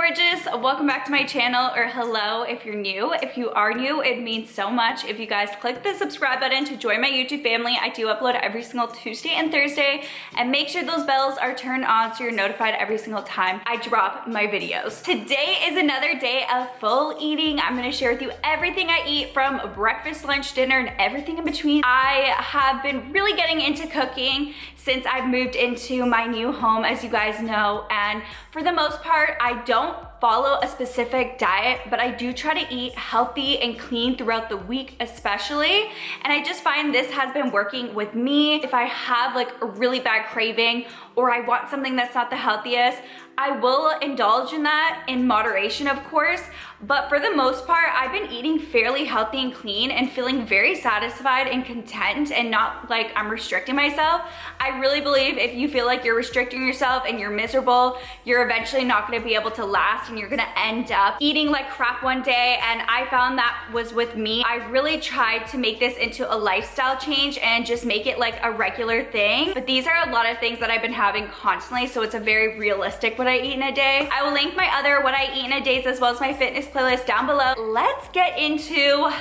gorgeous, welcome back to my channel, or hello if you're new. If you are new, it means so much if you guys click the subscribe button to join my YouTube family. I do upload every single Tuesday and Thursday, and make sure those bells are turned on so you're notified every single time I drop my videos. Today is another day of full eating. I'm gonna share with you everything I eat from breakfast, lunch, dinner, and everything in between. I have been really getting into cooking since I've moved into my new home, as you guys know, and for the most part, I don't follow a specific diet, but I do try to eat healthy and clean throughout the week especially, and I just find this has been working with me. If I have like a really bad craving or I want something that's not the healthiest, I will indulge in that in moderation, of course, but for the most part, I've been eating fairly healthy and clean and feeling very satisfied and content and not like I'm restricting myself. I really believe if you feel like you're restricting yourself and you're miserable, you're eventually not gonna be able to last and you're gonna end up eating like crap one day, and I found that was with me. I really tried to make this into a lifestyle change and just make it like a regular thing, but these are a lot of things that I've been having constantly, so it's a very realistic what I eat in a day. I will link my other what I eat in a days as well as my fitness playlist down below. Let's get into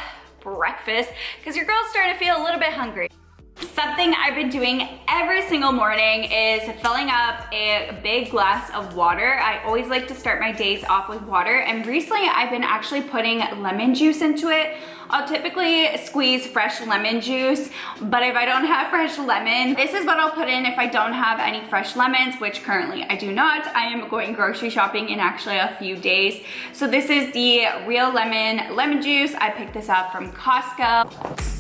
breakfast because your girl's starting to feel a little bit hungry. Something I've been doing every single morning is filling up a big glass of water. I always like to start my days off with water, and recently I've been actually putting lemon juice into it. I'll typically squeeze fresh lemon juice, but if I don't have fresh lemons, this is what I'll put in if I don't have any fresh lemons, which currently I do not. I am going grocery shopping in actually a few days. So this is the Real lemon juice. I picked this up from Costco.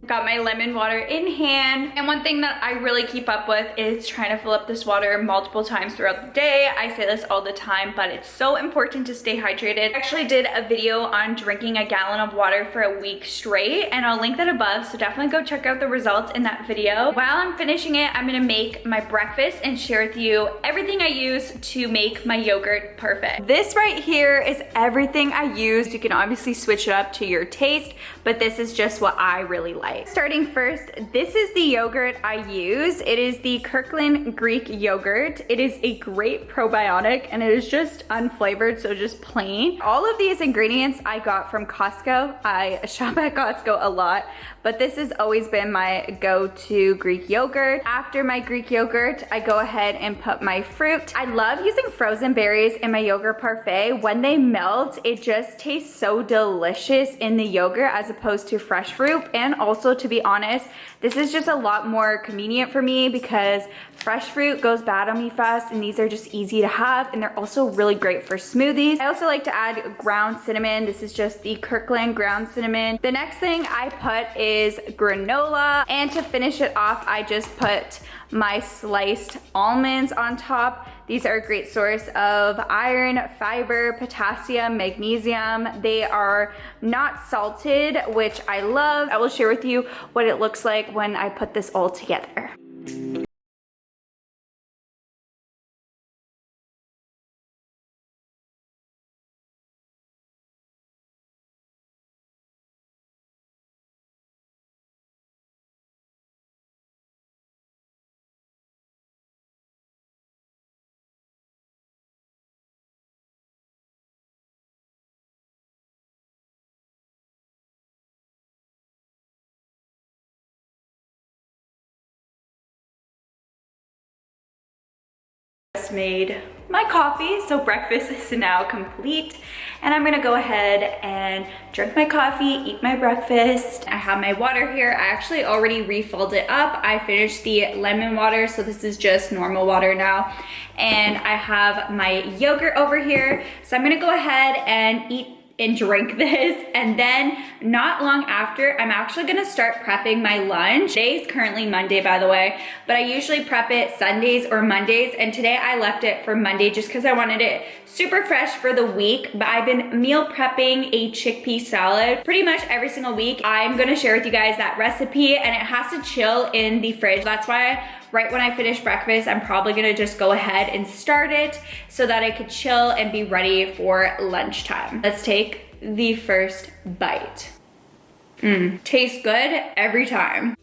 Got my lemon water in hand, and one thing that I really keep up with is trying to fill up this water multiple times throughout the day. I say this all the time, but it's so important to stay hydrated. I actually did a video on drinking a gallon of water for a week straight, and I'll link that above, so definitely go check out the results in that video. While I'm finishing it, I'm gonna make my breakfast and share with you everything I use to make my yogurt perfect. This right here is everything I use. You can obviously switch it up to your taste, but this is just what I really like. Starting first, this is the yogurt I use. It is the Kirkland Greek yogurt. It is a great probiotic, and it is just unflavored, so just plain. All of these ingredients I got from Costco. I shop at Costco a lot, but this has always been my go-to Greek yogurt. After my Greek yogurt, I go ahead and put my fruit. I love using frozen berries in my yogurt parfait. When they melt, it just tastes so delicious in the yogurt as opposed to fresh fruit. And also, to be honest, this is just a lot more convenient for me because fresh fruit goes bad on me fast, and these are just easy to have, and they're also really great for smoothies. I also like to add ground cinnamon. This is just the Kirkland ground cinnamon. The next thing I put is granola, and to finish it off, I just put my sliced almonds on top. These are a great source of iron, fiber, potassium, magnesium. They are not salted, which I love. I will share with you what it looks like when I put this all together. Made my coffee, so breakfast is now complete, and I'm gonna go ahead and drink my coffee, eat my breakfast. I have my water here. I actually already refilled it up. I finished the lemon water, so this is just normal water now, and I have my yogurt over here, so I'm gonna go ahead and eat and drink this, and then not long after, I'm actually gonna start prepping my lunch. Today is currently Monday, by the way, but I usually prep it Sundays or Mondays, and today I left it for Monday just because I wanted it super fresh for the week. But I've been meal prepping a chickpea salad pretty much every single week. I'm gonna share with you guys that recipe, and it has to chill in the fridge. That's why right when I finish breakfast, I'm probably gonna just go ahead and start it so that I could chill and be ready for lunchtime. Let's take the first bite. Tastes good every time.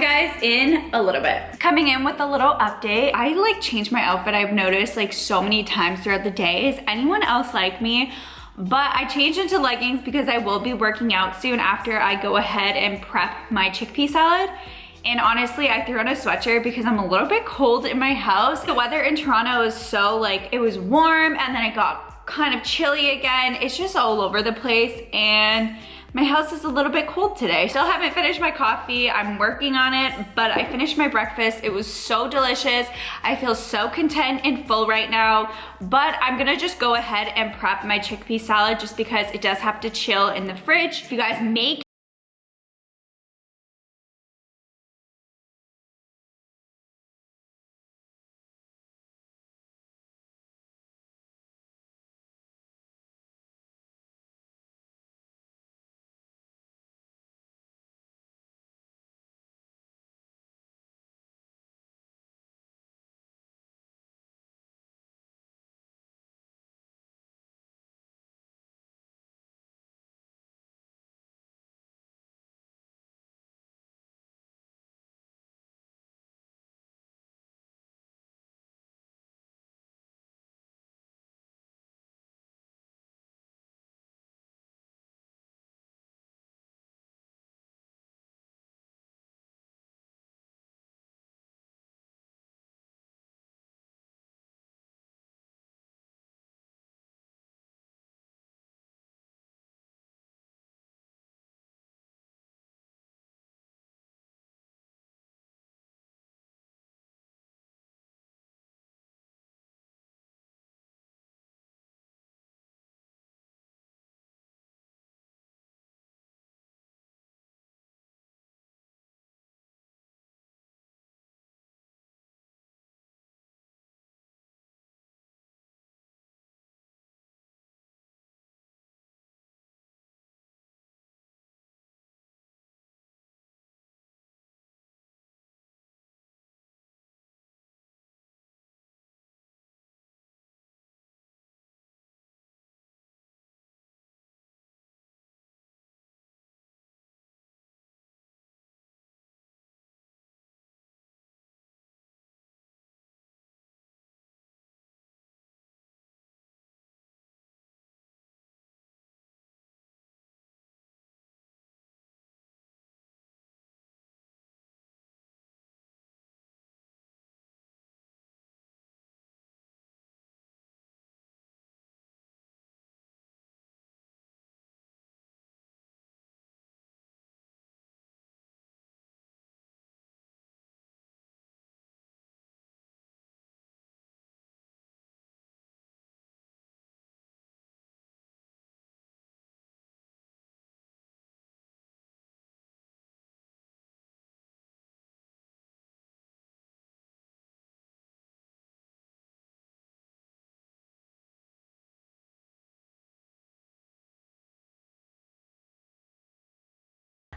guys in a little bit. Coming in with a little update. I like changed my outfit, I've noticed like so many times throughout the day. Is anyone else like me? But I changed into leggings because I will be working out soon after I go ahead and prep my chickpea salad. And honestly, I threw on a sweatshirt because I'm a little bit cold in my house. The weather in Toronto is so like, it was warm and then it got kind of chilly again. It's just all over the place and my house is a little bit cold today. Still haven't finished my coffee. I'm working on it, but I finished my breakfast. It was so delicious. I feel so content and full right now, but I'm gonna just go ahead and prep my chickpea salad just because it does have to chill in the fridge. If you guys make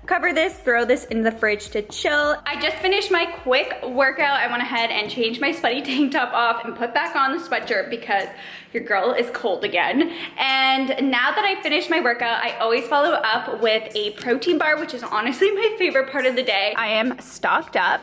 cover this, throw this in the fridge to chill. I just finished my quick workout. I went ahead and changed my sweaty tank top off and put back on the sweatshirt because your girl is cold again. And now that I finished my workout, I always follow up with a protein bar, which is honestly my favorite part of the day. I am stocked up.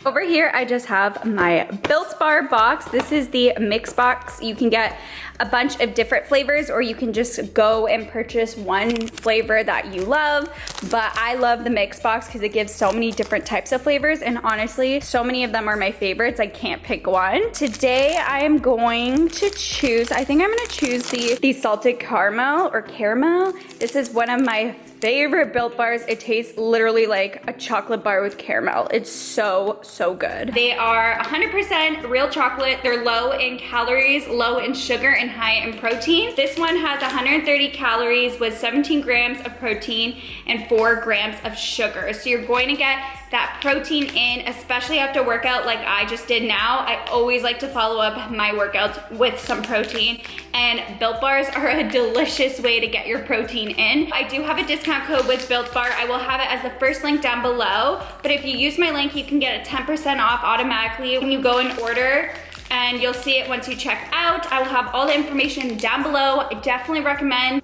Over here, I just have my Built Bar box. This is the mix box. You can get a bunch of different flavors or you can just go and purchase one flavor that you love. But I love the mix box because it gives so many different types of flavors and honestly, so many of them are my favorites. I can't pick one. Today, I am going to choose, I think I'm gonna choose the salted caramel or caramel. This is one of my favorite Built Bars. It tastes literally like a chocolate bar with caramel. It's so, so good. They are 100% real chocolate. They're low in calories, low in sugar, and high in protein. This one has 130 calories with 17 grams of protein and 4 grams of sugar. So you're going to get that protein in, especially after workout like I just did now. I always like to follow up my workouts with some protein, and Built Bars are a delicious way to get your protein in. I do have a discount code with Built Bar. I will have it as the first link down below, but if you use my link, you can get a 10% off automatically when you go and order, and you'll see it once you check out. I will have all the information down below. I definitely recommend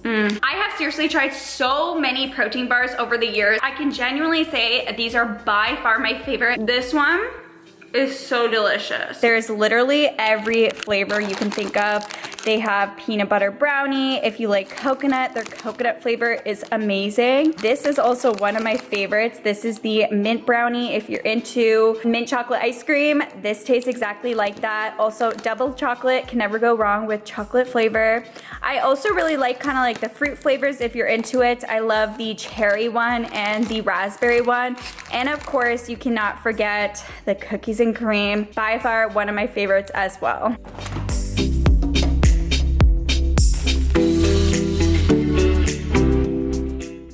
I have seriously tried so many protein bars over the years. I can genuinely say these are by far my favorite. This one is so delicious. There's literally every flavor you can think of. They have peanut butter brownie. If you like coconut, their coconut flavor is amazing. This is also one of my favorites. This is the mint brownie. If you're into mint chocolate ice cream, this tastes exactly like that. Also, double chocolate, can never go wrong with chocolate flavor. I also really like kind of like the fruit flavors if you're into it. I love the cherry one and the raspberry one. And of course, you cannot forget the cookies and cream. By far, one of my favorites as well.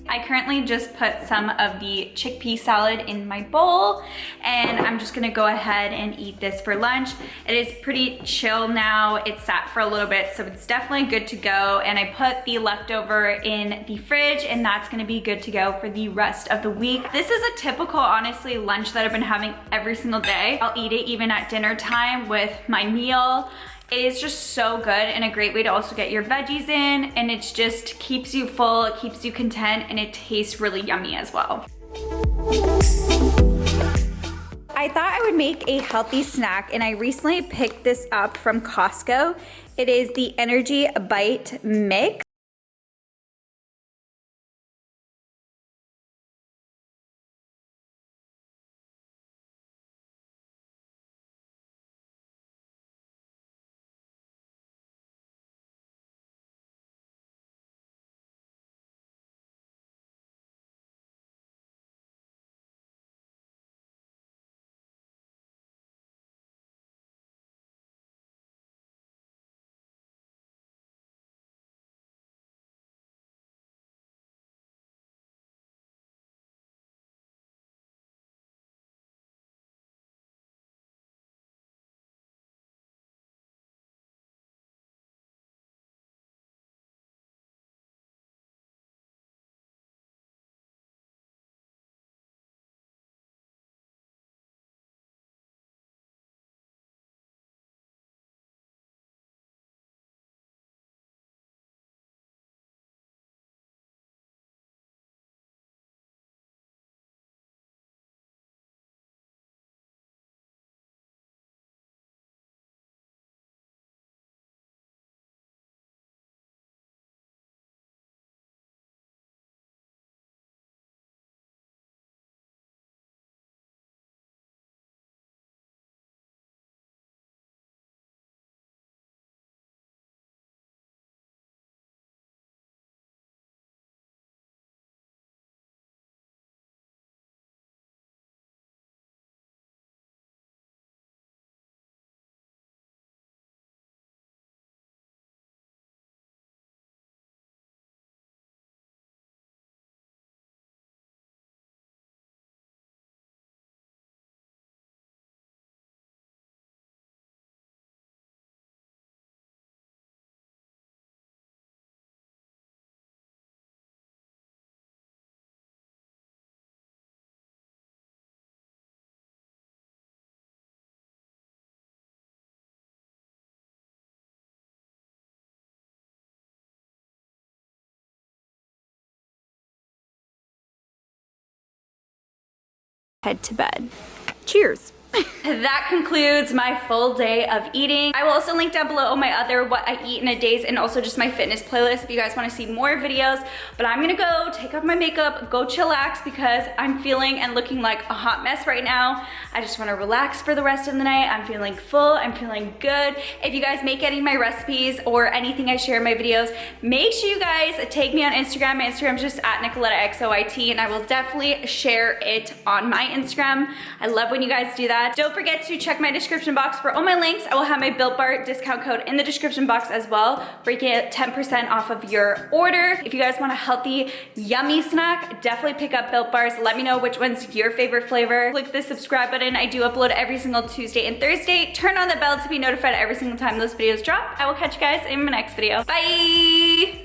I currently just put some of the chickpea salad in my bowl, and I'm just gonna go ahead and eat this for lunch. It is pretty chill now. It's sat for a little bit, so it's definitely good to go. And I put the leftover in the fridge, and that's gonna be good to go for the rest of the week. This is a typical, honestly, lunch that I've been having every single day. I'll eat it even at dinner time with my meal. It is just so good and a great way to also get your veggies in, and it just keeps you full, it keeps you content, and it tastes really yummy as well. I thought I would make a healthy snack, and I recently picked this up from Costco. It is the Energy Bite Mix. Head to bed. Cheers. That concludes my full day of eating. I will also link down below my other what I eat in a days, and also just my fitness playlist if you guys want to see more videos. But I'm gonna go take off my makeup, go chillax, because I'm feeling and looking like a hot mess right now. I just want to relax for the rest of the night. I'm feeling full, I'm feeling good. If you guys make any of my recipes or anything I share in my videos, make sure you guys tag me on Instagram. My Instagram is just at NICOLETTAXO, and I will definitely share it on my Instagram. I love when you guys do that. Don't forget to check my description box for all my links. I will have my Built Bar discount code in the description box as well, where you get 10% off of your order. If you guys want a healthy, yummy snack, definitely pick up Built Bars. Let me know which one's your favorite flavor. Click the subscribe button. I do upload every single Tuesday and Thursday. Turn on the bell to be notified every single time those videos drop. I will catch you guys in my next video. Bye!